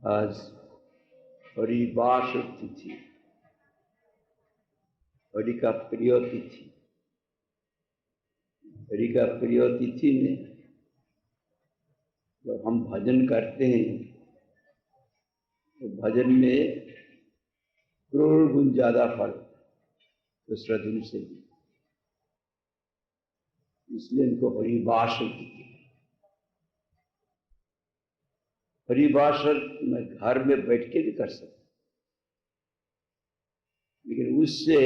आज हरिवास तिथि, हरि का प्रिय तिथि। हरि का प्रिय तिथि में जब हम भजन करते हैं तो भजन में करोड़ गुण ज्यादा फल दूसरा दिन से भी, इसलिए इनको हरिवास तिथि। हरिवास में घर में बैठ के भी कर सकते, लेकिन उससे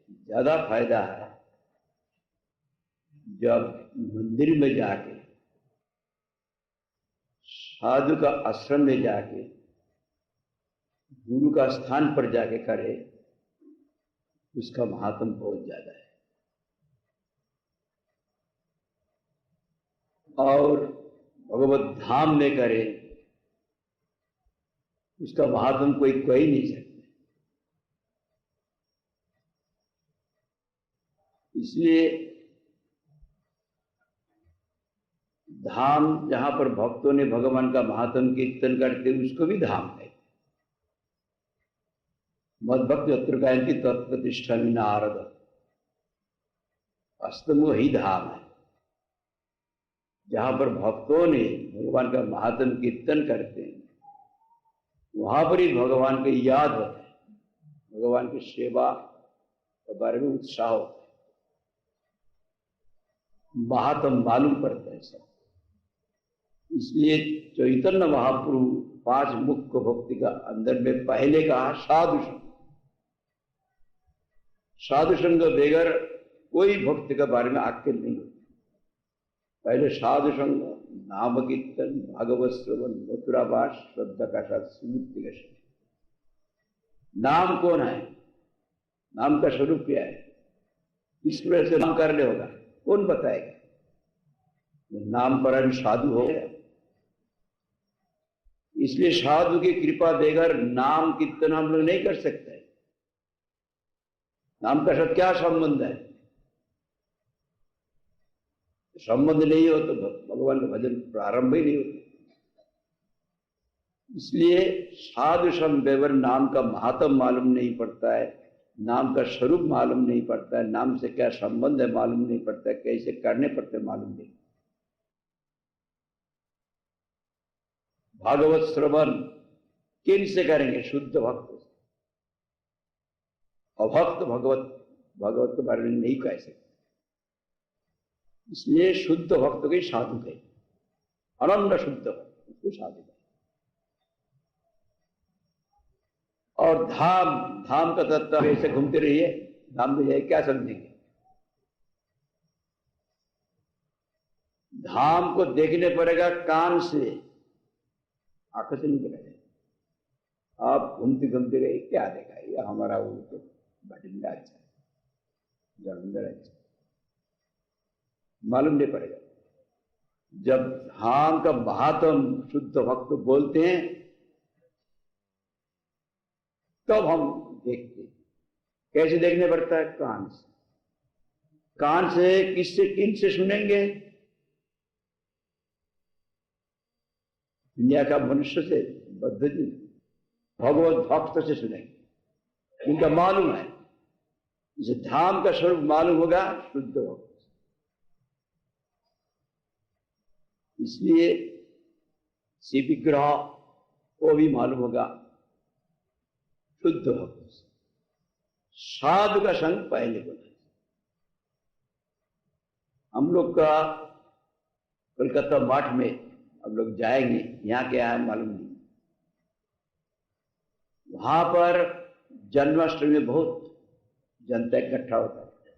ज्यादा फायदा है जब मंदिर में जाके, साधु का आश्रम में जाके, गुरु का स्थान पर जाके करे, उसका महात्म बहुत ज्यादा है। और भगवत धाम में करे, उसका महात्म कोई कह ही नहीं सकता। इसलिए धाम जहां पर भक्तों ने भगवान का महात्म कीर्तन करते, उसको भी धाम है। मद्भक्त यत्र गायन्ति तत्प्रतिष्ठा में नारद, वास्तव में वही धाम है जहां पर भक्तों ने भगवान का महात्म कीर्तन करते हैं, वहां पर ही भगवान को याद होता है, भगवान की सेवा के बारे में उत्साह होता है, महात्म मालूम पड़ता है सब। इसलिए चैतन्य महाप्रभु 5 मुख्य भक्ति का अंदर में पहले कहा साधु संग। साधु संग बगैर कोई भक्ति के बारे में आख्यान नहीं होती। पहले साधु संग, नाम कीर्तन, भागवत श्रवण, मथुरावास, श्रद्धा का साथ सुमूर्ति का शरीर। नाम कौन है? नाम का स्वरूप क्या है? इस तरह से नाम करने होगा, कौन बताएगा? नाम पर साधु हो गया। इसलिए साधु की कृपा बगैर नाम कीर्तन हम लोग नहीं कर सकते। नाम का साथ क्या संबंध है? संबंध नहीं हो तो भगवान का भजन प्रारंभ ही नहीं होता। इसलिए साधु संग बगैर नाम का महात्म मालूम नहीं पड़ता है, नाम का स्वरूप मालूम नहीं पड़ता है, नाम से क्या संबंध है मालूम नहीं पड़ता है, कैसे करने पड़ते मालूम नहीं। भागवत श्रवण किन से करेंगे? शुद्ध भक्त से। अभक्त भगवत के बारे में नहीं कह सकते। इसलिए शुद्ध भक्त को साधु कहे, अनन्य शुद्ध भक्त उसको साधु कहे। और धाम का तत्व ऐसे घूमते रहिए, धाम में जाए क्या समझेंगे? धाम को देखने पड़ेगा कान से, आंखों से नहीं देखा जाए। आप घूमते घूमते रहे, क्या देखा? ये हमारा वो तो भटिंडा अच्छा है, जलंधर अच्छा, मालूम नहीं पड़ेगा। जब धाम का महात्म शुद्ध भक्त बोलते हैं तब हम देखते हैं। कैसे देखने पड़ता है? कान से। कान से किससे, किन से सुनेंगे? दुनिया का मनुष्य से, बद्ध जी, भगवत भक्त से सुनेंगे, इनका मालूम है। इसे धाम का स्वरूप मालूम होगा शुद्ध भक्त। इसलिए शिव विग्रह को भी मालूम होगा शुद्ध भक्त से। साधु का संग पहले बोला। हम लोग का कोलकाता मठ में हम लोग जाएंगे, यहाँ क्या है मालूम नहीं। वहां पर जन्माष्टमी में बहुत जनता इकट्ठा होता है।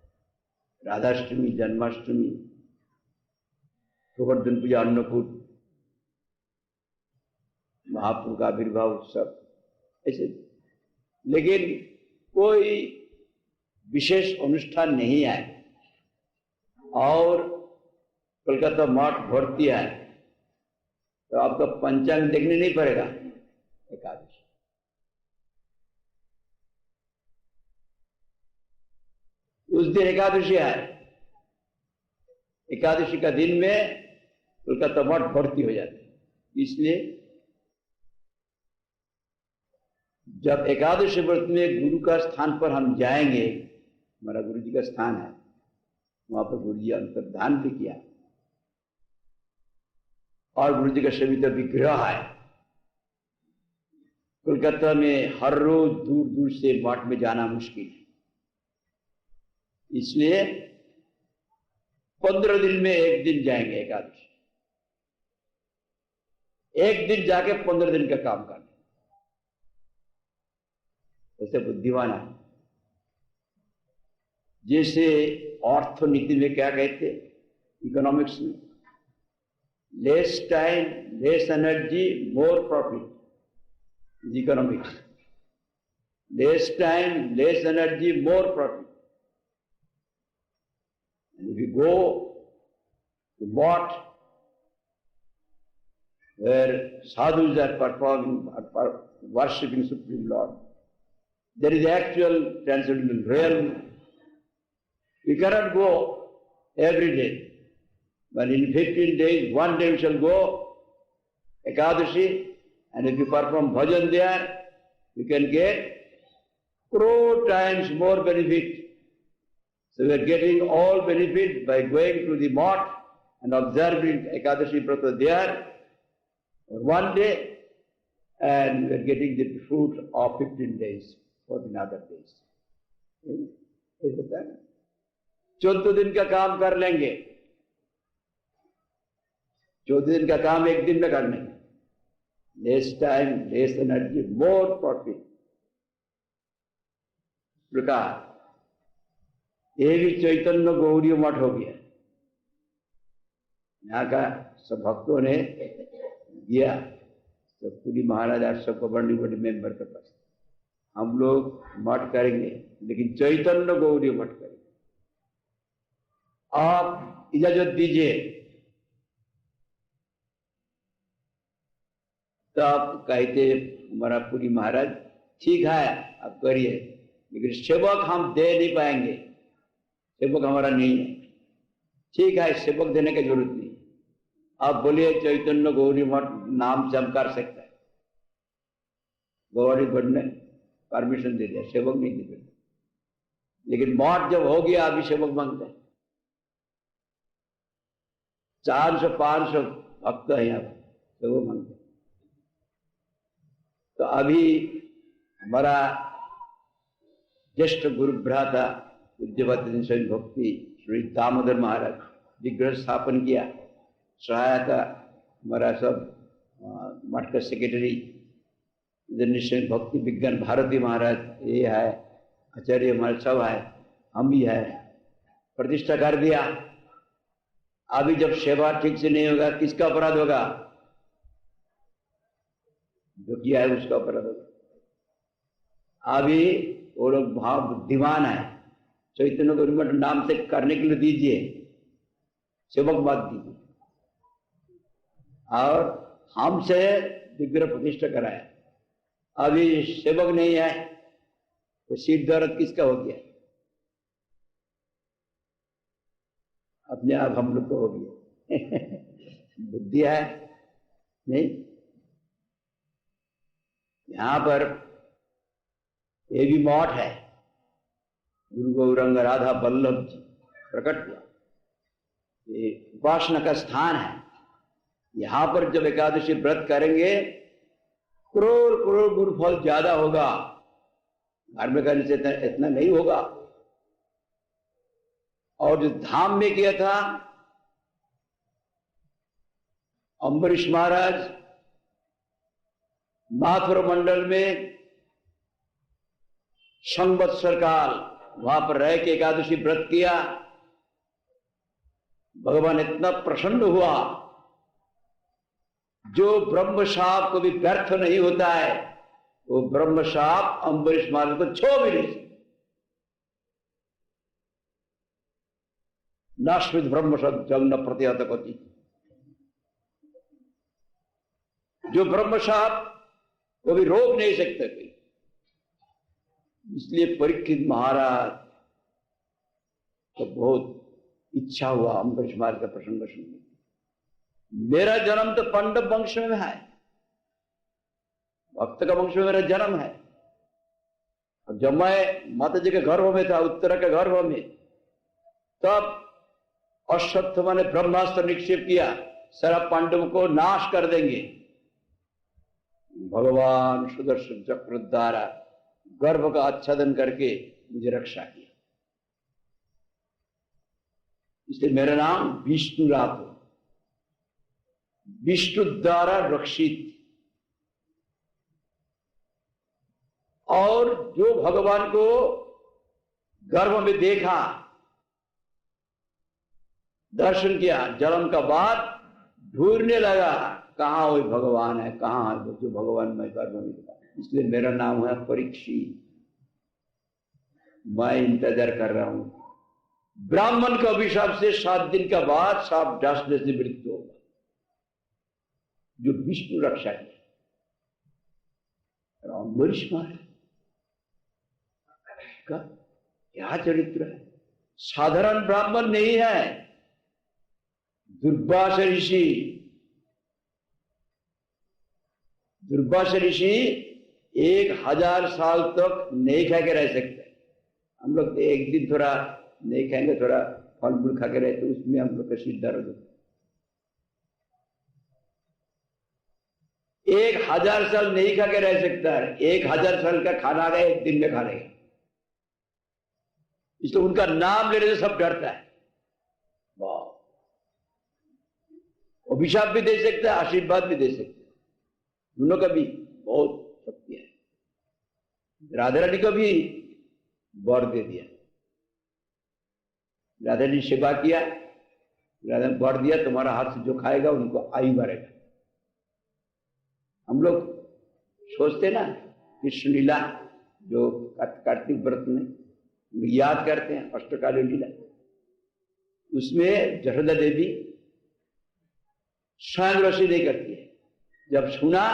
राधाष्टमी, जन्माष्टमी, गोवर्धन पूजा, अन्नकूट, महाप्रभु का आविर्भाव उत्सव, ऐसे। लेकिन कोई विशेष अनुष्ठान नहीं है और कोलकाता मठ भर्ती है, तो आपका पंचांग देखने नहीं पड़ेगा। एकादशी, उस दिन एकादशी है। एकादशी का दिन में कोलकाता मठ भर्ती हो जाते हैं। इसलिए जब एकादशी व्रत में गुरु का स्थान पर हम जाएंगे, हमारा गुरु जी का स्थान है, वहां पर गुरु जी अंतर्धान भी किया और गुरु जी का सभी तो विग्रह है। कोलकाता में हर रोज दूर दूर से मठ में जाना मुश्किल है, इसलिए 15 दिन में एक दिन जाएंगे एकादशी। एक दिन जाके 15 दिन का काम करना, ऐसे बुद्धिमान है। जैसे अर्थनीति में क्या कहते, इकोनॉमिक्स में, less time less energy more profit, economics. Less time less energy more profit. And if you go to what where sadhus are performing, are worshipping Supreme Lord, there is actual transcendental realm. We cannot go every day, but in 15 days, one day we shall go Ekadashi, and if you perform bhajan there, you can get crore times more benefit. So we are getting all benefit by going to the mosque and observing Ekadashi Vrata there for one day, and we are getting the fruit of 15 days for the other days. होता है, 14 दिन का काम कर लेंगे, 14 दिन का काम एक दिन में कर लेंगे। Less time less energy more profit. प्रकार ये भी चैतन्य गौरी मठ हो गया। यहाँ का सब भक्तों ने दिया, तो पूरी महाराज आज सबको बड़ी बड़ी मेंबर के पास। हम लोग मठ करेंगे, लेकिन चैतन्य गौरी मठ करेंगे। आप इजाजत दीजिए तो आप कहते हमारा पूरी महाराज ठीक है आप करिए, लेकिन सेवक हम दे नहीं पाएंगे, सेवक हमारा नहीं है। ठीक है, सेवक देने की जरूरत नहीं, आप बोलिए चैतन्य गौरी मठ नाम से हम कर सकते हैं। गौरी मठ ने परमिशन दे दिया, सेवक नहीं दे, लेकिन मठ जब हो गया अभी सेवक मांगते हैं। 400-500 भक्त है यहाँ पर, सेवक मांगते हैं। तो अभी हमारा ज्येष्ठ गुरु भ्राता पूज्यपाद स्वामी भक्ति श्री दामोदर महाराज विग्रह स्थापन किया, सहायता हमारा सब मठ का सेक्रेटरी स्वामी भक्ति विज्ञान भारती महाराज ये है, आचार्य हमारे सब है, हम भी है, प्रतिष्ठा कर दिया। अभी जब सेवा ठीक से नहीं होगा किसका अपराध होगा? जो किया है उसका अपराध होगा। अभी वो लोग भाव बुद्धिमान है, चैतन्य गौरी मठ नाम से करने के लिए दीजिए, सेवक मत दीजिए। और हमसे विग्रह प्रतिष्ठा कराया, अभी सेवक नहीं है तो सीट दर्द किसका हो गया? अपने आप हम लोग को हो गया। बुद्धि है नहीं। यहां पर ये भी मठ है, गुरु गौरंग राधा वल्लभ जी प्रकट हुआ, ये उपासना का स्थान है। यहां पर जब एकादशी व्रत करेंगे करोड़ करोड़ गुरुफल ज्यादा होगा, घर में करने से इतना नहीं होगा। और जो धाम में किया था अम्बरीश महाराज, माथुर मंडल में संवत्सर काल वहां पर रह के एकादशी व्रत किया, भगवान इतना प्रसन्न हुआ। जो ब्रह्म शाप को भी व्यर्थ नहीं होता है, वो ब्रह्म शाप अम्बरीश महाराज को छो भी नहीं सकते। नाश्वित ब्रह्म जग न प्रतिहत गति। जो ब्रह्म शाप वो भी रोक नहीं सकते कोई। इसलिए परीक्षित महाराज को बहुत इच्छा हुआ अम्बरीश महाराज का प्रसंग सुनने। मेरा जन्म तो पांडव वंश में है, भक्त का वंश में मेरा जन्म है, और जब मैं माता जी के गर्भ में था, उत्तरा के गर्भ में, तब अश्वत्थामा ने ब्रह्मास्त्र निक्षेप किया, सारा पांडवों को नाश कर देंगे। भगवान सुदर्शन चक्र द्वारा गर्भ का आच्छादन करके मुझे रक्षा किया। इसलिए मेरा नाम विष्णु रात, विष्णु द्वारा रक्षित। और जो भगवान को गर्भ में देखा, दर्शन किया, जन्म का बाद ढूंढने लगा कहां वही भगवान है, कहां है जो भगवान मैं गर्भ में देखा। इसलिए मेरा नाम है परीक्षित। मैं इंतजार कर रहा हूं, ब्राह्मण के अभिशाप से 7 दिन का बाद साप डांसने से मृत्यु होगा, जो विष्णु रक्षा किया। अम्बरीश महाराज का क्या चरित्र है, साधारण ब्राह्मण नहीं है। दुर्वासा ऋषि, दुर्वासा ऋषि 1000 साल तक नहीं खा के रह सकते। हम लोग तो एक दिन थोड़ा नहीं खाएंगे, थोड़ा फल फूल खा के रहते, तो उसमें हम लोग का सिर दर्द होता। 1000 साल नहीं खा के रह सकता है। 1000 साल का खाना आ गया, 1 दिन में खा लेगा। इसलिए उनका नाम लेने से सब डरता है। वाह, अभिशाप भी दे सकता है, आशीर्वाद भी दे सकता है, दोनों का भी बहुत शक्ति है। राधा रानी को भी वर दे दिया, राधा रानी सेवा किया, राधा ने वर दिया, तुम्हारा हाथ से जो खाएगा उनको आयु बढ़ेगा। हम लोग सोचते ना कृष्ण लीला जो कार्तिक व्रत में याद करते हैं, अष्टकालीय लीला, उसमें जशोदा देवी स्वयं रसोई नहीं करती है। जब सुना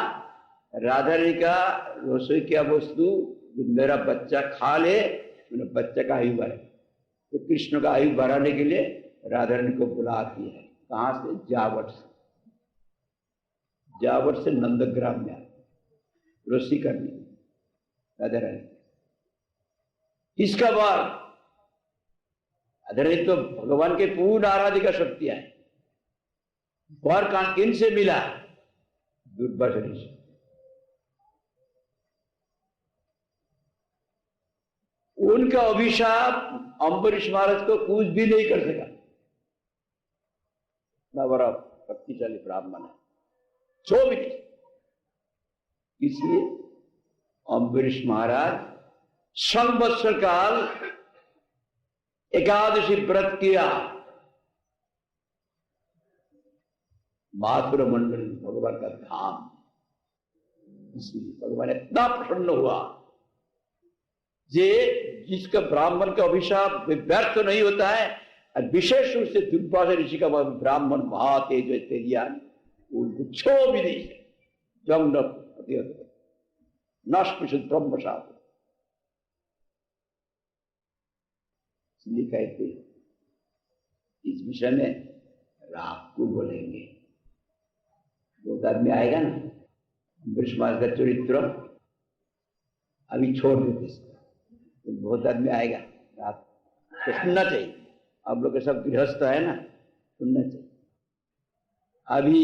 राधा रानी का रसोई क्या वस्तु जो मेरा बच्चा खा ले, मेरे बच्चे का आयु बढ़े, तो कृष्ण का आयु बढ़ाने के लिए राधा रानी को बुलाती है। कहां से? जावट से। जावट से नंदग्राम में रसोई करनी राधा रानी। इसका बाद राधा रानी तो भगवान के पूर्ण आराधिका शक्तियां है। वर किन से मिला? दुर्वासा ऋषि। उनका अभिशाप अम्बरीश महाराज को कुछ भी नहीं कर सका। ना बड़ा शक्तिशाली ब्राह्मण है, जो भी नहीं। इसलिए अम्बरीश महाराज संवत्सर काल एकादशी व्रत किया। माथुर मंडल भगवान का धाम, इसलिए भगवान इतना प्रसन्न हुआ। जे जिसका ब्राह्मण का अभिशाप व्यर्थ नहीं होता है, और विशेष रूप से दुर्वासा ऋषि का ब्राह्मण महातेज तेजियान, उनको छो भी नहीं से जंग नष्ट ब्रह्म साप। इसलिए कहते इस विषय में रात को बोलेंगे। बहुत आदमी आएगा ना, अम्बरीश महाराज का चरित्र अभी छोड़ देते इसको, तो बहुत आदमी आएगा रात तो सुनना चाहिए। आप लोग के सब गृहस्थ है ना, सुनना चाहिए। अभी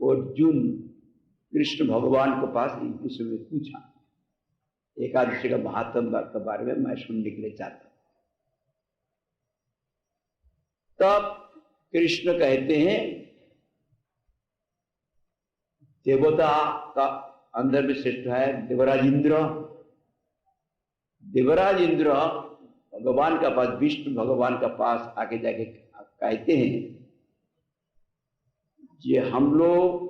अर्जुन कृष्ण भगवान के पास इस विषय में पूछा, एकादशी का महात्म के बारे में मैं सुनने के लिए चाहता हूं। तब कृष्ण कहते हैं, देवता का अंदर में श्रेष्ठ है देवराज इंद्र। देवराज इंद्र भगवान का पास, विष्णु भगवान का पास आके जाके कहते हैं, ये हम लोग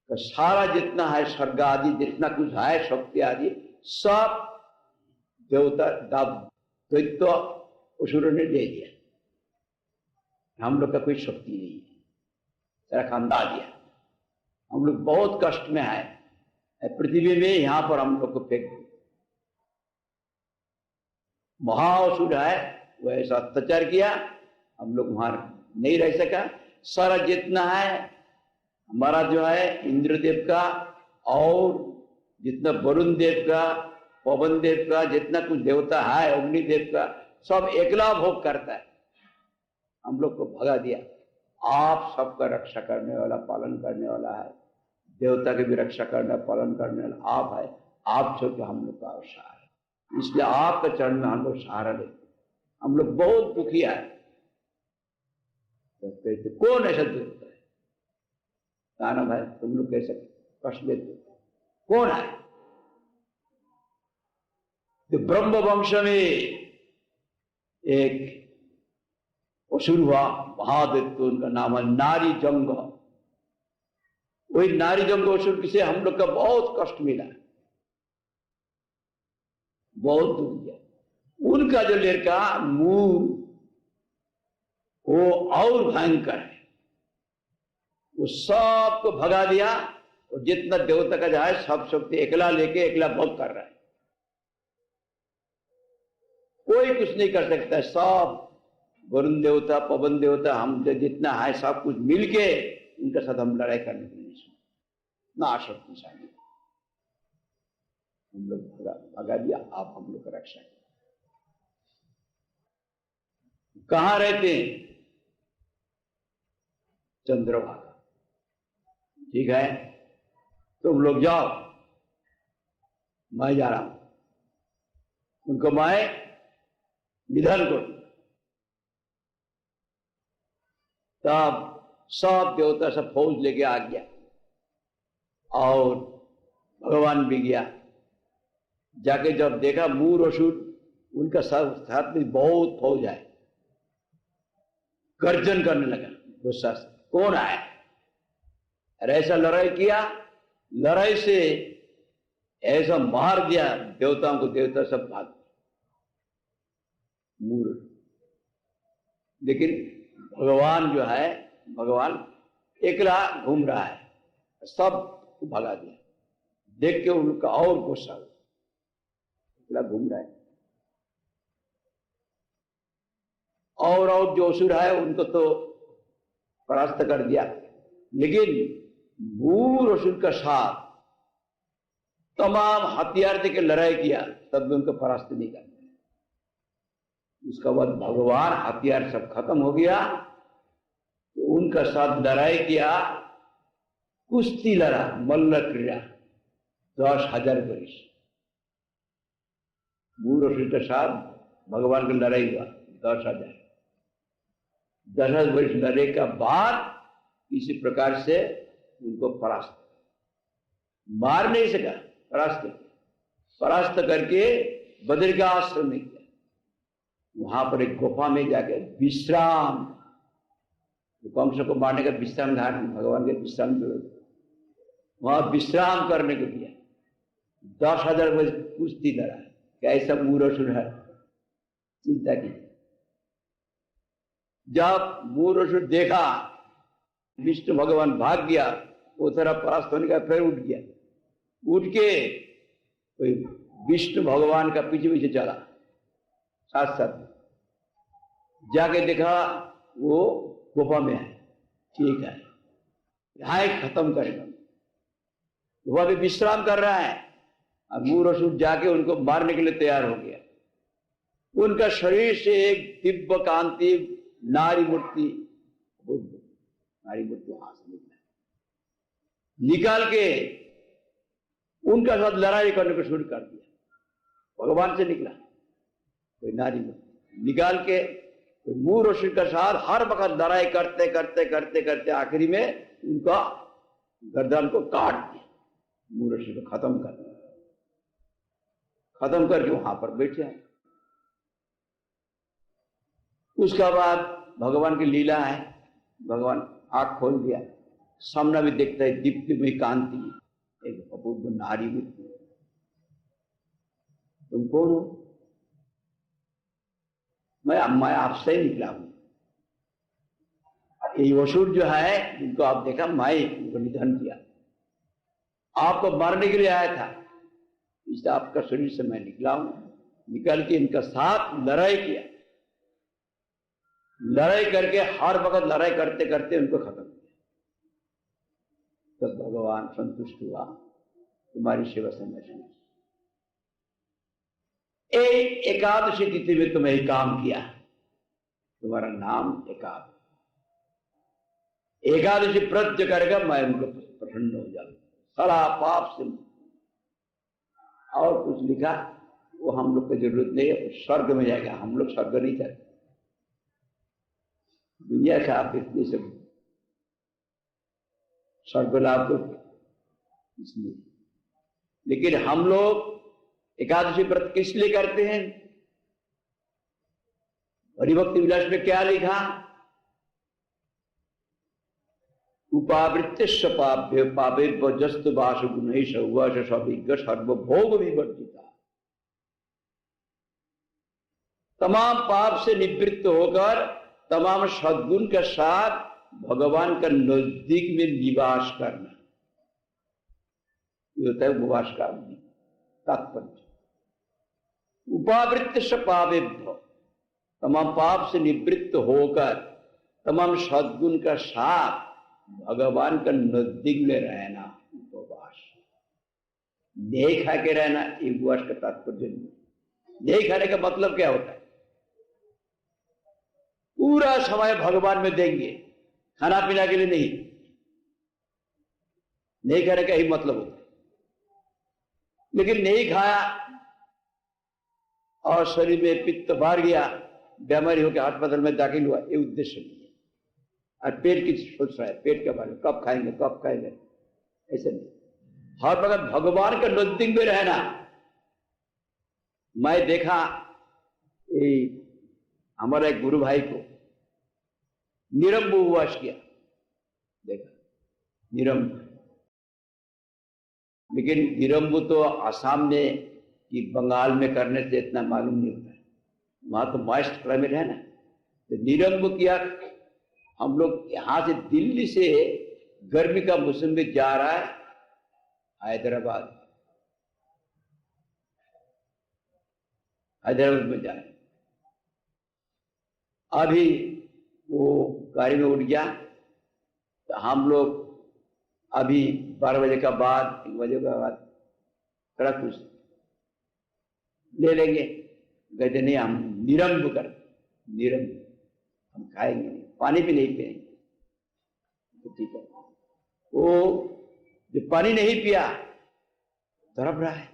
का सारा जितना है स्वर्ग आदि, जितना कुछ है शक्ति आदि, सब देवता दैत्य असुरों ने दे दिया। हम लोग का कोई शक्ति नहीं है, सारा खंडा दिया। हम लोग बहुत कष्ट में है, पृथ्वी में यहां पर हम लोग को फेंक दिया। महाअसुर है, वह ऐसा अत्याचार किया, हम लोग वहां नहीं रह सका। सारा जितना है हमारा जो है इंद्रदेव का, और जितना वरुण देव का, पवन देवता, जितना कुछ देवता है, अग्नि देवता, सब अकेला भोग करता है। हम लोग को भगा दिया। आप सबका रक्षा करने वाला, पालन करने वाला है, देवता की भी रक्षा करना, पालन करने वाला आप है। आप छोड़ के हम लोग का सहारा है, इसलिए आपके चरण में हम लोग सहारा लेते। हम लोग बहुत दुखिया है। तो कहते कौन ऐसा देवता है? काना भाई तुम लोग कैसे कष्ट लेते, कौन है? तो ब्रह्म वंश में एक असुर हुआ, महादेव, उनका नाम है नारी जंग। वही नारी जंग असुर से हम लोग का बहुत कष्ट मिला, बहुत दुख दिया। उनका जो लड़का मूर, वो और भयंकर है। वो सबको भगा दिया और जितना देवता का जाए सब शक्ति अकेला लेके अकेला भोग कर रहा है। कोई कुछ नहीं कर सकता। सब वरुण देवता, पवन देवता, हम जितना है सब कुछ मिलके उनके साथ हम लड़ाई करने के लिए ना शक्तिशाली। हम लोग भगा दिया, आप हम लोग का रक्षा करें। कहां रहते हैं? चंद्रभागा। ठीक है, तुम लोग जाओ, मैं जा रहा हूं। उनको मैं निधन करूं। तब सब देवता सब फौज लेके आ गया और भगवान भी गया। जाके जब देखा मूर असुर, उनका साथ में बहुत फौज है, गर्जन करने लगा गुस्सा से, कौन आया? और ऐसा लड़ाई किया, लड़ाई से ऐसा मार दिया देवताओं को, देवता सब भाग गए मूर। लेकिन भगवान जो है, भगवान एकला घूम रहा है, सब को भगा दिया। देख के उनका और गुस्सा हुआ, एकला घूम रहा है। और जो असुर है उनको तो परास्त कर दिया, लेकिन मूर असुर का साथ तमाम हथियार देके लड़ाई किया, तब भी उनको परास्त नहीं कर दिया। उसके बाद भगवान हथियार सब खत्म हो गया तो उनका साथ लड़ाई किया, कुश्ती लड़ा, मल्ल क्रीड़ा 10,000 वर्ष मूर असुर के साथ भगवान की लड़ाई हुआ। 10,000 वर्ष लड़े का बाद इसी प्रकार से उनको परास्त, मार नहीं सका, परास्त करके बद्रिकाश्रम में गया। वहां पर एक गुफा में जाके विश्राम, कंस को मारने का विश्राम घाट, भगवान के विश्राम जो वहां विश्राम करने को दिया। 10,000 वर्ष कुश्ती लड़ा। कैसा मूर असुर है, चिंता की। जब मूर असुर देखा विष्णु भगवान भाग गया, वो तरह परास्त होने का, फिर उठ गया। उठ के विष्णु भगवान का पीछे पीछे चला, साथ साथ जाके देखा वो गुफा में है। ठीक है, यहां खत्म करेगा। वो अभी विश्राम कर रहा है। अब मूर असुर जाके उनको मारने के लिए तैयार हो गया। उनका शरीर से एक दिव्य कांति नारी मूर्ति, नारी मूर्ति वहां से निकाल के उनका साथ लड़ाई करने को शुरू कर दिया। भगवान से निकला कोई नारी मूर्ति निकाल के मूर असुर के साथ हर वक्त लड़ाई करते करते करते करते आखिरी में उनका गर्दन को काट दिया। मूर असुर को खत्म कर दिया। खत्म करके वहां पर बैठे हैं। उसके बाद भगवान की लीला है। भगवान आंख खोल दिया, सामने भी देखता है दीप्तिमय कांति, एक अपूर्व नारी मूर्ति। तुम कौन हो? मैं आपसे ही निकला हूं। ये असुर जो है जिनको आप देखा, मैं उनको निधन किया, आपको मारने के लिए आया था, इसलिए आपका शरीर से मैं निकला हूं। निकल के इनका साथ लड़ाई किया। लड़ाई करके हर वक्त लड़ाई करते करते उनको खत्म किया। तब भगवान संतुष्ट हुआ, तुम्हारी सेवा से मैं एकादशी तिथि में तुम्हें ही काम किया, तुम्हारा नाम एकादशी। एकादशी व्रत जो करेगा मैं उनको प्रसन्न हो जाऊंगा, सारा पाप से। और कुछ लिखा वो हम लोग को जरूरत नहीं है, स्वर्ग में जाएगा, हम लोग स्वर्ग नहीं चाहते, दुनिया का आप इतनी से स्वर्ग लाभ को इसलिए। लेकिन हम लोग एकादशी व्रत किस लिए करते हैं? हरिभक्ति विलास में क्या लिखा? उपावृत्ति पाप्य पापे जस्तु वासु गुण सविज्ञ सर्वभोग विवर्जिता। तमाम पाप से निवृत्त होकर तमाम सद्गुण के साथ भगवान का नजदीक में निवास करना, ये होता है उपवास का तात्पर्य। उपावृत्ति पापे, तमाम पाप से निवृत्त होकर तमाम सद्गुण का साथ भगवान का नजदीक में रहना, उपवास। नहीं खा के रहना ये उपवास का तात्पर्य नहीं। नहीं खाने का मतलब क्या होता है? पूरा समय भगवान में देंगे, खाना पीना के लिए नहीं। नहीं खाने का ही मतलब होता है। लेकिन नहीं खाया और शरीर में पित्त भर गया, बीमारी होकर अस्पताल में दाखिल हुआ, ये उद्देश्य नहीं है। और पेट की सोच रहा है, पेट के बारे में कब खाएंगे कब खाएंगे, ऐसे नहीं। हर वक्त भगवान के नजदीक में रहना। मैं देखा हमारा एक गुरु भाई को निरंबु उपवास किया, देखा निरंबु। लेकिन निरंबु तो आसाम में कि बंगाल में करने से इतना मालूम नहीं होता है, वहां तो मॉइस्ट क्लाइमेट है ना। तो निरंबु किया। हम लोग यहां से दिल्ली से गर्मी का मौसम में जा रहा है हैदराबाद में जा रहा है। अभी वो गाड़ी में उठ गया, तो हम लोग अभी 12 बजे का बाद 1 बजे के बाद थोड़ा कुछ ले लेंगे। कहते नहीं, हम निरंब कर, निरंब हम खाएंगे नहीं, पानी भी नहीं पिएंगे। तो ठीक है, वो जो पानी नहीं पिया तड़प रहा है।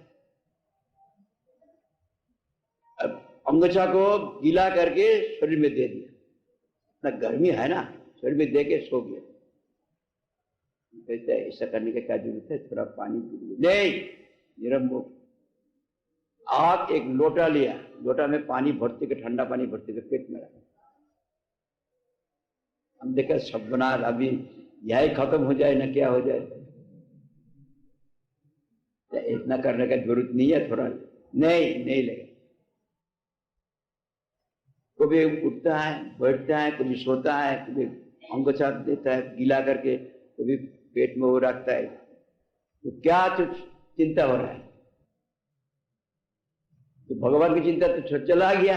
अब अंगोछा को गीला करके शरीर में दे दिया, इतना गर्मी है ना, शरीर में दे के सो गया। कहते हैं ऐसा करने की क्या जरूरत है, थोड़ा पानी पी लीजिए। नहीं, निरंबो। आप एक लोटा लिया, लोटा में पानी भरते के, ठंडा पानी भरते के पेट में रखा। हम देखा सब बना, अभी यही खत्म हो जाए ना क्या हो जाए, तो इतना करने का जरूरत नहीं है, थोड़ा नहीं लगे। कभी उठता है, बैठता है, कभी सोता है, कभी अंगोछा देता है गीला करके, कभी पेट में वो रखता है। तो क्या तो चिंता हो रहा है? तो भगवान की चिंता तो चला गया।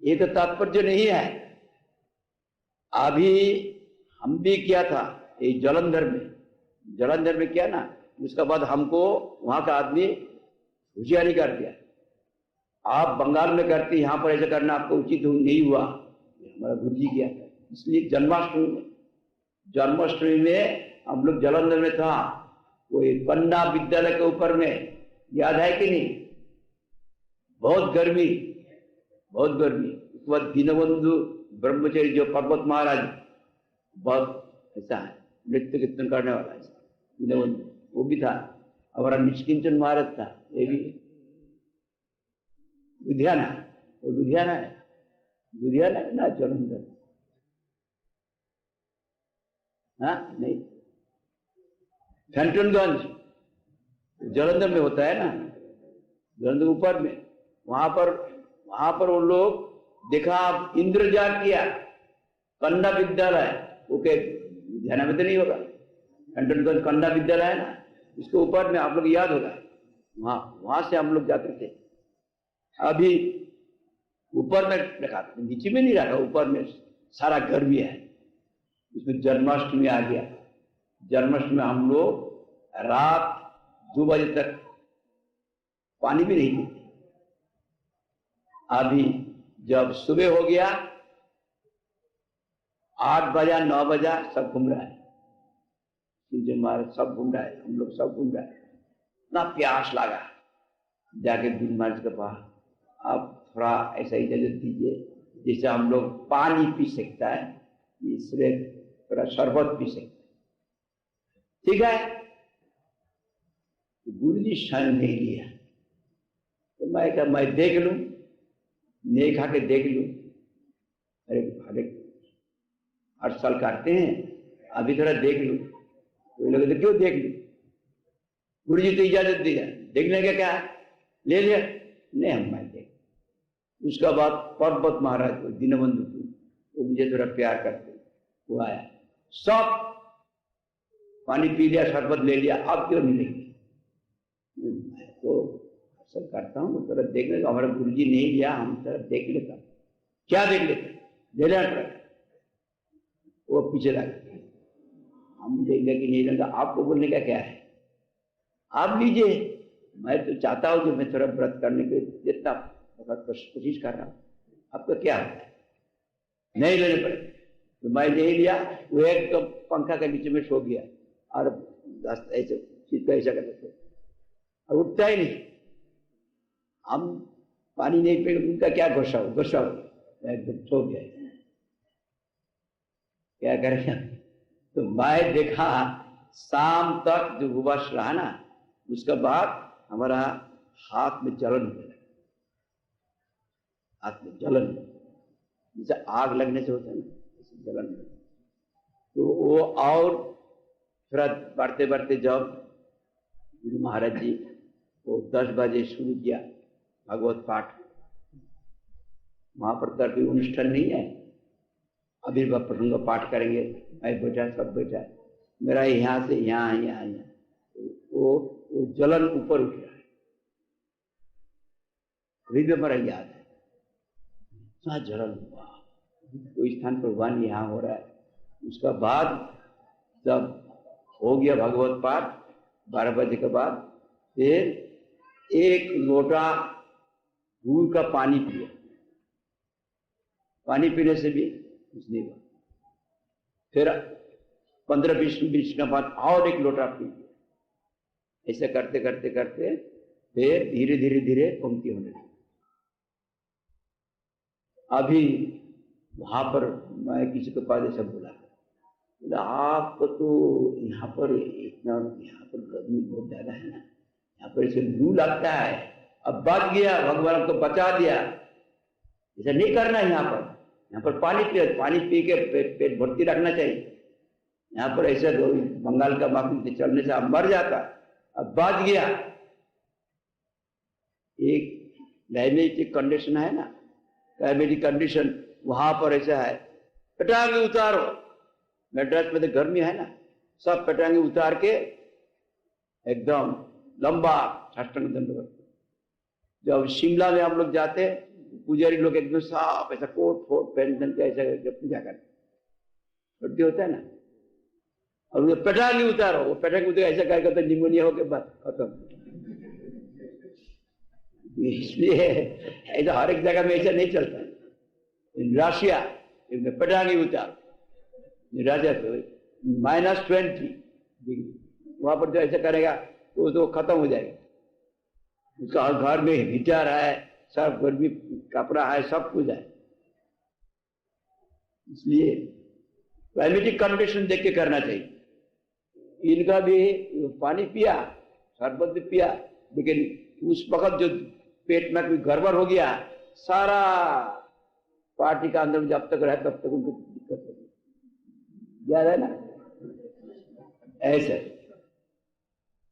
ये तो तात्पर्य नहीं है। अभी हम भी किया था ये जलंधर में किया ना, उसके बाद हमको वहां का आदमी होशियारी कर दिया। आप बंगाल में करते, यहाँ पर ऐसा करना आपको उचित नहीं हुआ। हमारा गुरु जी किया था। इसलिए जन्माष्टमी में हम लोग जलंधर में था, वो पन्ना विद्यालय के ऊपर में, याद है कि नहीं? बहुत गर्मी। उसके बाद दीनबंधु ब्रह्मचारी जो पर्वत महाराज, बहुत ऐसा है नृत्य कीर्तन करने वाला है दीनबंधु, वो भी था। हमारा निष्किंचन महाराज था, ये भी लुधियाना है ना, जलंधर। हाँ नहीं, फैंटनगंज जलंधर में होता है ना, जलंधर ऊपर में। वहां पर वो लोग देखा, इंद्रजाल किया, कन्या विद्यालय, ओके ध्यान में तो नहीं होगा, फैंटनगंज कन्या विद्यालय है ना, इसके ऊपर में आप लोग याद होगा। वहां से हम लोग जाते थे। अभी ऊपर में रखा, नीचे में नहीं रखा, ऊपर में सारा गर्मी है। उसमें जन्माष्टमी आ गया। जन्माष्टमी में हम लोग रात 2 बजे तक पानी भी नहीं पीते, अभी जब सुबह हो गया, 8 बजा 9 बजा, सब घूम रहा है, महाराज सब घूम रहा है, हम लोग सब घूम रहा है। इतना प्यास लगा, जाके गुरु महाराज के पास, आप थोड़ा ऐसा इजाजत दीजिए जैसे हम लोग पानी पी सकता है, इसलिए थोड़ा शरबत पी सकता है, ठीक है। गुरु जी स्वयं नहीं लिया, तो मैं क्या, मैं देख लूं, नहीं खा के देख लूं। अरे भाले हर साल करते हैं, अभी थोड़ा देख लूं। तो लोग तो क्यों देख लूं, गुरु जी तो इजाजत दिया, देखने का क्या है, ले लिया। नहीं हम मैं देख। उसका बाद पर्वत महाराज को दीनबंधु को, वो मुझे थोड़ा प्यार करते, वो आया, सब पानी पी लिया, शरबत ले लिया, अब क्यों नहीं लेंगे। मैं तो सब करता हूँ, थोड़ा देखने, हमारा गुरु जी नहीं लिया, हम थोड़ा देख लेता। क्या देख लेते, ले लिया, वो पीछे लगा, हम देंगे कि नहीं लेंगे, आपको बोलने का क्या है, आप लीजिए। मैं तो चाहता हूं कि मैं थोड़ा व्रत करने के जितना कोशिश कर रहा हूं, आपका क्या होता है, नहीं लेने पड़े। तो मैं नहीं लिया, वो एक तो पंखा के नीचे में सो गया, और ऐसे चीज का ऐसा करते थे, और उठता ही नहीं। हम पानी नहीं पी, उनका क्या गुस्सा हो, एकदम सो गया, क्या करेगा। तो मैं देखा शाम तक जो उपवास रहा ना, उसके बाद हमारा हाथ में जलन होने लगा, हाथ में जलन, जैसे आग लगने से होता है ना, जैसे जलन। तो वो और थोड़ा बढ़ते बढ़ते जब गुरु महाराज जी वो 10 बजे शुरू किया भागवत पाठ, वहां पर कोई अनुष्ठान नहीं है, आविर्भाव प्रसंग पाठ करेंगे, मैं बैठा, सब बैठा, मेरा यहाँ से यहाँ यहाँ यहाँ, वो जलन ऊपर उठ रहा है, हृदय मेरा याद है, इतना जलन हुआ, कोई स्थान पर भगवान यहाँ हो रहा है। उसका बाद जब हो गया भगवत पाठ 12 बजे के बाद, फिर 1 लोटा गुड़ का पानी पिया, पानी पीने से भी कुछ नहीं हुआ। फिर 15-20 मिनट के बाद और 1 लोटा पी लिया। ऐसा करते करते करते फिर धीरे धीरे धीरे पंक्ति होने लगी। अभी वहां पर मैं किसी के पास ऐसा बोला, आपको तो यहाँ पर इतना, यहाँ पर गर्मी बहुत ज्यादा है ना, यहाँ पर इसे लू लगता है, अब बच गया, भगवान को बचा दिया, ऐसा नहीं करना है। यहाँ पर पानी पी के पेट भर्ती रखना चाहिए। यहाँ पर ऐसा बंगाल का माफी चलने से अब मर जाता, अब बच गया। एक क्लाइमेटिक कंडीशन है ना, क्लाइमेटिक कंडीशन वहां पर ऐसा है, पटांगे उतारो, मेड्रास में तो गर्मी है ना, सब पटांगे उतार के एकदम लंबा साष्टांग दंडवत। जब शिमला में हम लोग जाते, पुजारी लोग एकदम साफ ऐसा कोट फोट पहन के ऐसा पूजा करते, छुट्टी होता है ना, और वो पटांगे उतारो, वो पटांगे उतारो ऐसा करके तो निमोनिया होके बस खत्म। इसलिए ऐसा हर एक जगह में ऐसा नहीं चलता। रशिया में पटांगे उतारो, राजा -20 डिग्री, वहां पर जो ऐसा करेगा तो खत्म हो जाएगा। उसका घर में हीटर है, सब गर्मी कपड़ा है, सब कुछ है। इसलिए क्लाइमेटिक कंडीशन देख के करना चाहिए। इनका भी पानी पिया, शरबत भी पिया, लेकिन उस वक्त जो पेट में कोई गड़बड़ हो गया, सारा पार्टी का अंदर जब तक रहे तब तक उनको दिक्कत होगी, याद है ना। ऐसे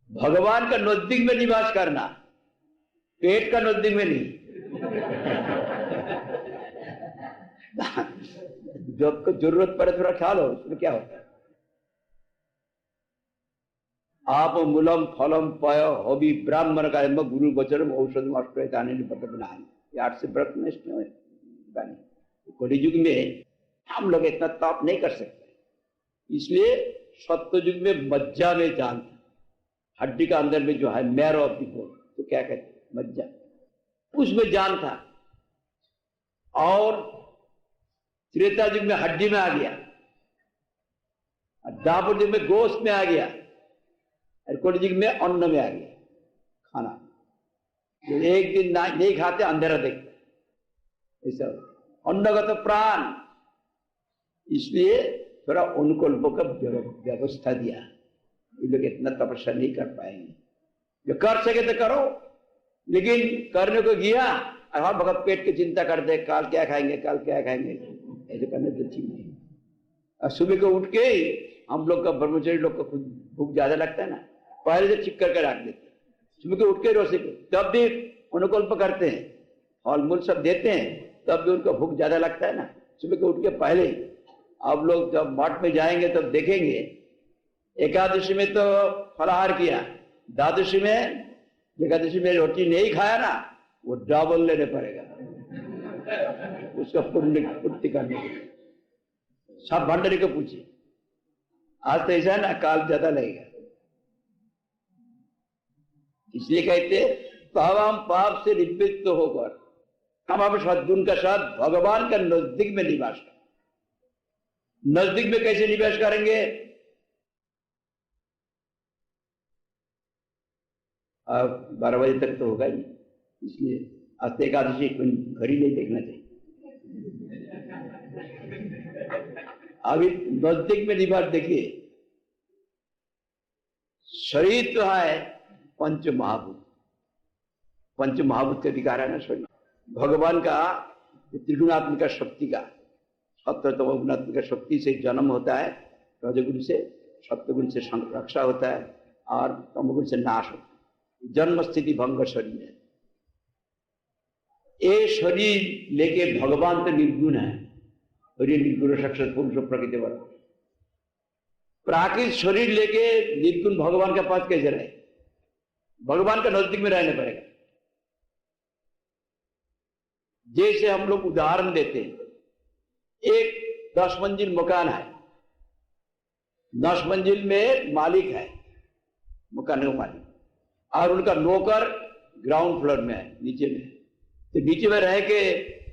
भगवान का नजदीक में निवास करना, पेट का नजदीक में नहीं। जब जरूरत पड़े थोड़ा ख्याल हो, उसमें क्या होता है। आप मूलम फलम पय होबी ब्राह्मण का गुरु वचन औषधम अष्टाने बनाए, 8 से व्रत में कलियुग में हम लोग इतना ताप नहीं कर सकते। इसलिए सत्युग में मज्जा में जान था, हड्डी का अंदर में जो है मैरो ऑफ द बोन, तो क्या कहते हैं मज्जा, उसमें जान था। और त्रेता युग में हड्डी में आ गया, द्वापर युग में गोश्त में आ गया, और कलि युग में अन्न में आ गया खाना। जो एक दिन नहीं खाते अंधेरा देखते, ऐसा अन्न का तो प्राण। इसलिए थोड़ा अनुकल्पों का व्यवस्था दिया। ये लोग इतना तपस्या नहीं कर पाएंगे, जो कर सके तो करो, लेकिन करने को गया और हर वक्त पेट की चिंता करते, काल क्या खाएंगे, काल क्या खाएंगे, ऐसे करने तो ठीक नहीं। और सुबह को उठ के हम लोग का ब्रह्मचारी लोग को भूख ज्यादा लगता है ना, पहले से चिक करके रख देते, सुबह को उठ के रोसे को तब भी अनुकल्प करते हैं, फल मूल सब देते हैं, तब भी उनको भूख ज्यादा लगता है ना, सुबह को उठ के पहले। आप लोग जब मठ में जाएंगे तब देखेंगे, एकादशी में तो फलाहार किया, द्वादशी में, एकादशी में रोटी नहीं खाया ना, वो डबल लेने पड़ेगा उसका पूर्ति करने के लिए। सब भंडारी को पूछिए, आज तो ऐसा है ना, काल ज्यादा लगेगा। इसलिए कहते पावम पाप से निवृत्त होकर हम अब सद्गुण का साथ भगवान का नजदीक में निवास करें। नजदीक में कैसे निवास करेंगे? अब 12 बजे तक तो होगा ही, इसलिए आज तो एकादशी घर ही नहीं देखना चाहिए। अभी नजदीक में निवास देखिए, शरीर तो है पंच महाभूत, पंच महाभूत का अधिकार है ना शरीर। भगवान का त्रिगुणात्मिका शक्ति का, सप्तमगुणात्मिका शक्ति से जन्म होता है, रजगुण से सप्तगुण से रक्षा होता है, और तमगुण से नाश होता है। जन्म स्थिति भंग शरीर है। ये शरीर लेके भगवान तो निर्गुण है, और ये निर्गुण साक्षात पुरुष प्रकृति वर्ग। प्राकृतिक शरीर लेके निर्गुण भगवान का पास कैसे रहे? भगवान का नजदीक में रहने पड़ेगा। जैसे हम लोग उदाहरण देते हैं, एक 10 मंजिल मकान है, 10 मंजिल में मालिक है, मकान का मालिक, और उनका नौकर ग्राउंड फ्लोर में है, नीचे में है। तो नीचे में रह के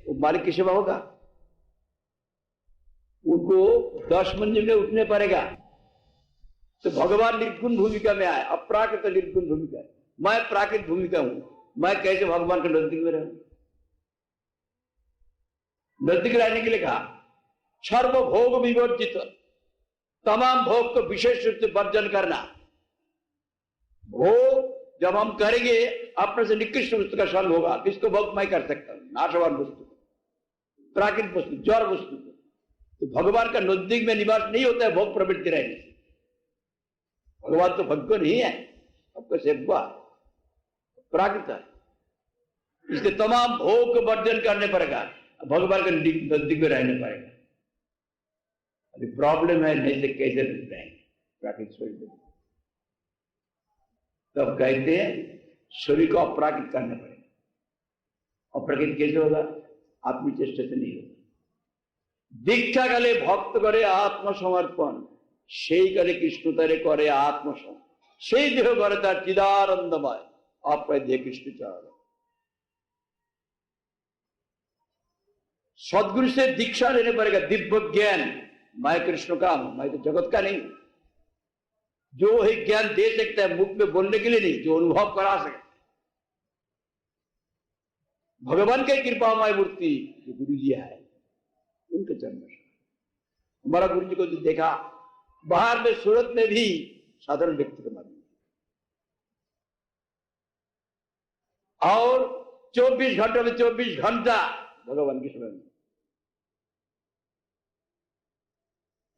वो मालिक की सेवा होगा? उनको 10 मंजिल में उठने पड़ेगा। तो भगवान निर्गुण भूमिका में आए, अप्राकृत निर्गुण भूमिका है। मैं प्राकृत भूमिका हूं, मैं कैसे भगवान के नजदीक में रहूं? नजदीक रहने के लिए कहा सर्व भोग विवर्जित, तमाम भोग को विशेष रूप से वर्जन करना। भोग जब हम करेंगे, अपने से निकृष्ट वस्तु का संग होगा, किसको भोग मैं कर सकता हूं? नाशवान वस्तु, प्राकृतिक वस्तु, जड़ वस्तु। तो भगवान का नजदीक में निवास नहीं होता है भोग प्रवृत्ति रहने से। भगवान तो भगवान ही है, आपको सेवा प्राकृत है। इसलिए तमाम भोग को वर्जन करने पड़ेगा, भगवान के नजदीक में रहने पड़ेगा। अभी प्रॉब्लम है, नहीं से कैसे रहेंगे प्राकृतिक शरीर में? तब कहते हैं शरीर को अपराकृत करना पड़ेगा। अपराकृत कैसे होगा? आत्मचेष्टा से नहीं होगा। दीक्षा गले भक्त करे आत्मसमर्पण, সেই करे कृष्ण तारे करे आत्मसमर्पण, সেই देह करे तार चिदानंदमय, आप देह कृष्ण चरण। सदगुरु से दीक्षा लेने पड़ेगा, दिव्य ज्ञान। मैं कृष्ण का हूं, मैं तो जगत का नहीं। जो ही ज्ञान दे सकता है, मुख में बोलने के लिए नहीं, जो अनुभव करा सकता। भगवान की कृपामय मूर्ति जो गुरु जी है, उनके चरण में। हमारा गुरु जी को जो देखा बाहर में, सूरत में भी साधारण व्यक्ति को मालूम, और 24 घंटे में 24 घंटा भगवान की सेवा में।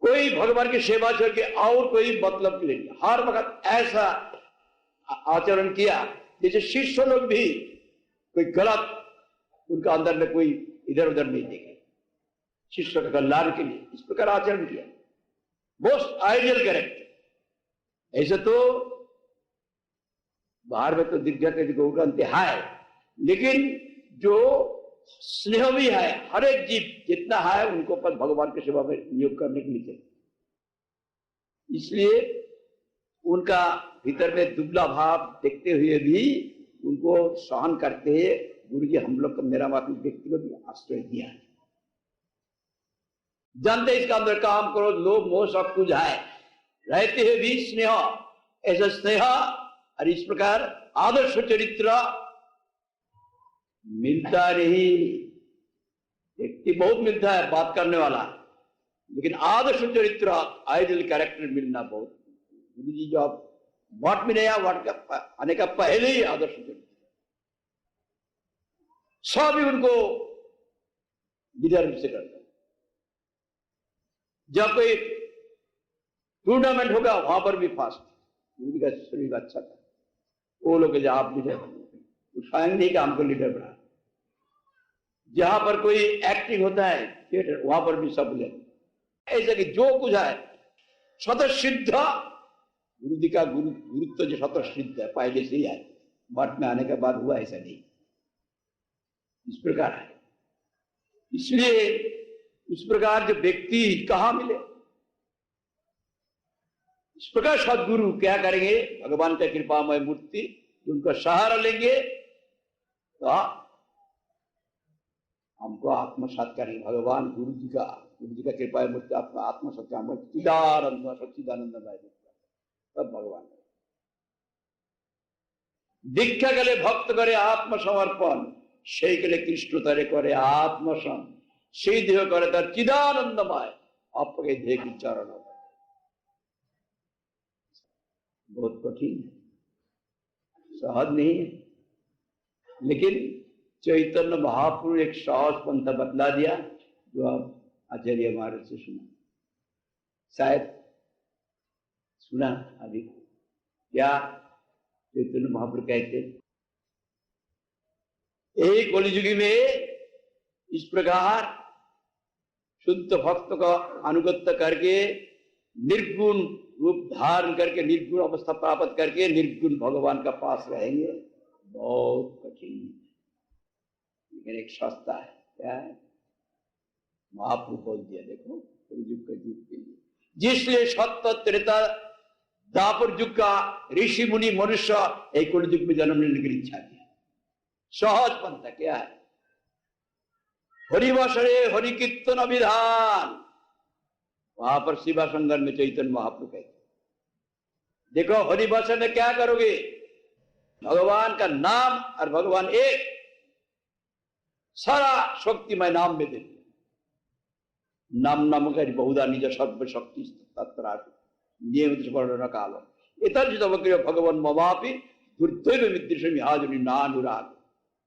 कोई भगवान की सेवा छोड़ के और कोई मतलब नहीं। हर वक्त ऐसा आचरण किया जैसे शिष्य लोग भी कोई गलत उनका अंदर में कोई इधर उधर नहीं देखे, शिष्य का कल्याण के लिए इस प्रकार आचरण किया। Most ideal character. ऐसे तो बाहर में तो दिग्गज गौरंत है, लेकिन जो स्नेह भी है, हर एक जीव जितना है उनको पर भगवान की सेवा में नियोग करने के लिए चाहिए। इसलिए उनका भीतर में दुबला भाव देखते हुए भी उनको सहन करते गुरु जी हम लोग को, मेरा अपने व्यक्ति को भी आश्रय दिया है। जानते इसका अंदर काम करो, लोभ मोह सब कुछ है, रहते हुए भी स्नेह, ऐसा स्नेह और इस प्रकार आदर्श चरित्र मिलता नहीं। व्यक्ति बहुत मिलता है बात करने वाला, लेकिन आदर्श चरित्र आइडियल कैरेक्टर मिलना बहुत। गुरु जी जो आप मठ में नया मठ का आने का पहले ही आदर्श चरित्र सभी उनको लीडर से करता। जब कोई टूर्नामेंट होगा वहां पर भी फास्ट, गुरु जी का शरीर अच्छा था, वो लोग आप लीडर उठाएंगे नहीं कि हमको लीडर बना। जहां पर कोई एक्टिंग होता है थिएटर, वहां पर भी सब ले ऐसा कि जो कुछ है स्वतः सिद्ध, गुरु जी का गुरुत्व जो स्वतः सिद्ध है पहले से ही है, मठ में आने के बाद हुआ ऐसा नहीं। इस प्रकार है, इसलिए इस प्रकार जो व्यक्ति कहां मिले, इस प्रकार सदगुरु क्या करेंगे, भगवान का कृपामय मूर्ति उनका सहारा लेंगे तो हमको आत्मसात करेंगे। भगवान गुरु जी का कृपा मूर्ति आपका आत्मसात चिदानंद सच्चिदानंद तब भगवान दीक्षा गले भक्त करे आत्मसमर्पण, সেই গেলে কৃষ্ণ তারে করে আত্মসম, সেই দেহ করে তার চিদানন্দময় आपके देह की चरण। बहुत कठिन है, सहज नहीं है, लेकिन चैतन्य महापुरुष एक सहज पंथा बतला दिया जो आप आचार्य महाराज से सुना, शायद सुना अभी। क्या चैतन्य महापुरुष कहते, एक कलियुगी में इस प्रकार शुद्ध भक्त का अनुगत्य करके निर्गुण रूप धारण करके निर्गुण अवस्था प्राप्त करके निर्गुण भगवान का पास रहेंगे, बहुत कठिन, लेकिन एक सस्ता है। क्या है, महाप्रभु बोल दिया, देखो कलियुग का युग के लिए, जिसलिए सत्य त्रेता दापर युग का ऋषि मुनि मनुष्य एक कलियुग में जन्म लेने की इच्छा की। सहज पंथा क्या है, हरिवसरे हरि कीर्तन विधान, वहां पर शिवा संगम में चैतन्य महाप्रभु कहते, देखो हरिवसन में क्या करोगे, भगवान का नाम और भगवान एक, सारा शक्तिमय नाम में देते, नाम नाम कर बहुधा निज सर्व शक्ति तत्रा नियमित वर्णन काल इतर भगवान मवापि दुर्दैव मिद्रिशम हाजुनी नानुराग।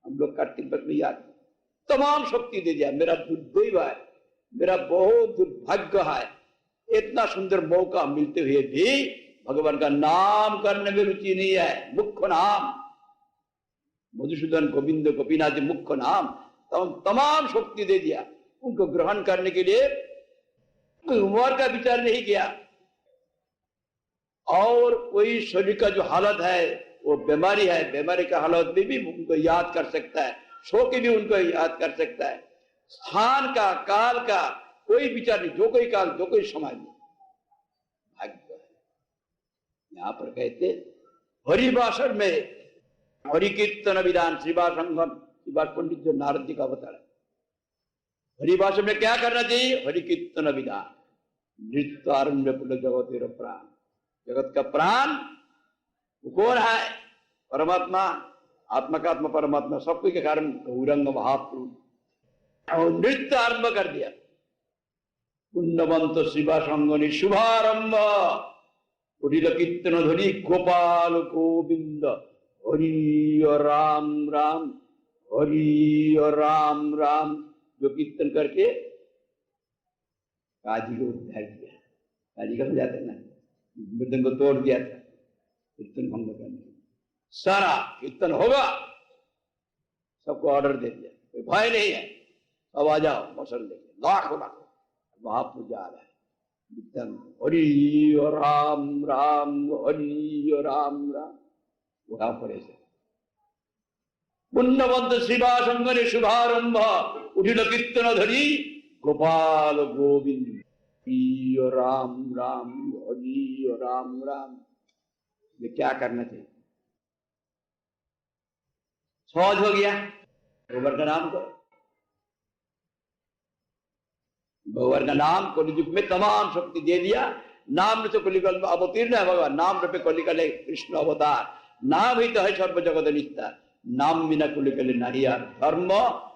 हम लोग कार्तिक पद में याद तमाम शक्ति दे दिया, मेरा दुर्दैव है, मेरा बहुत दुर्भाग्य है, इतना सुंदर मौका मिलते हुए भी भगवान का नाम करने में रुचि नहीं है। मुख्य नाम मधुसूदन गोविंद गोपीनाथ मुख्य नाम, तमाम शक्ति दे दिया, उनको ग्रहण करने के लिए कोई उम्र का विचार नहीं किया। और कोई शरीर का जो हालत है वो बीमारी है, बीमारी का हालत में भी उनको याद कर सकता है, सो के भी उनको याद कर सकता है, स्थान का काल का कोई विचार नहीं, जो कोई काल जो कोई समय नहीं, भाग्य है। यहां पर कहते हरिवासर में हरि कीर्तन विधान, श्रीवास संगम, श्रीवास पंडित जो नारद जी का अवतार है, हरिवासर में क्या करना चाहिए, हरि कीर्तन विधान, नृत्य आरण्य पुल जगत प्राण, जगत का प्राण कौन है, परमात्मा, आत्मा का आत्मा परमात्मा, सब के कारण गौरंग महाप्रभु, और नृत्य आरंभ कर दिया, पुण्यवंत शिवा संगनी शुभारंभ, उठिल कीर्तन ध्वनि गोपाल गोविंद, हरि राम राम, हरि राम राम, जो कीर्तन करके काजी को उद्धार किया। काजी का बजाते ना, मृदंग को तोड़ दिया था कीर्तन भंग करने, सारा कीर्तन होगा, सबको ऑर्डर दे दिया, कोई भय नहीं है, अब आ जाओ मौसम लेके, लाखों लाखों महाप्रभु जा रहा है, कीर्तन हरि राम राम, हरि राम राम, वहां पर ऐसे पुण्यवंत शिवा संगने शुभारंभ, उठिल कीर्तन धरी गोपाल गोविंद, हरि राम राम, हरि राम राम। ये क्या करना चाहिए, सहज हो गया, भगवान का नाम करो। भगवान का नाम कलियुग में तमाम शक्ति दे दिया। नाम से कलिकल में अवतीर्ण है भगवान, नाम रूपे कलिकल है कृष्ण अवतार। नाम ही तो है सर्व जगत निस्तार, नाम बिना कलिकल नहीं यार। धर्म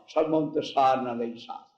सर्वंत सार न गई शास्त्र।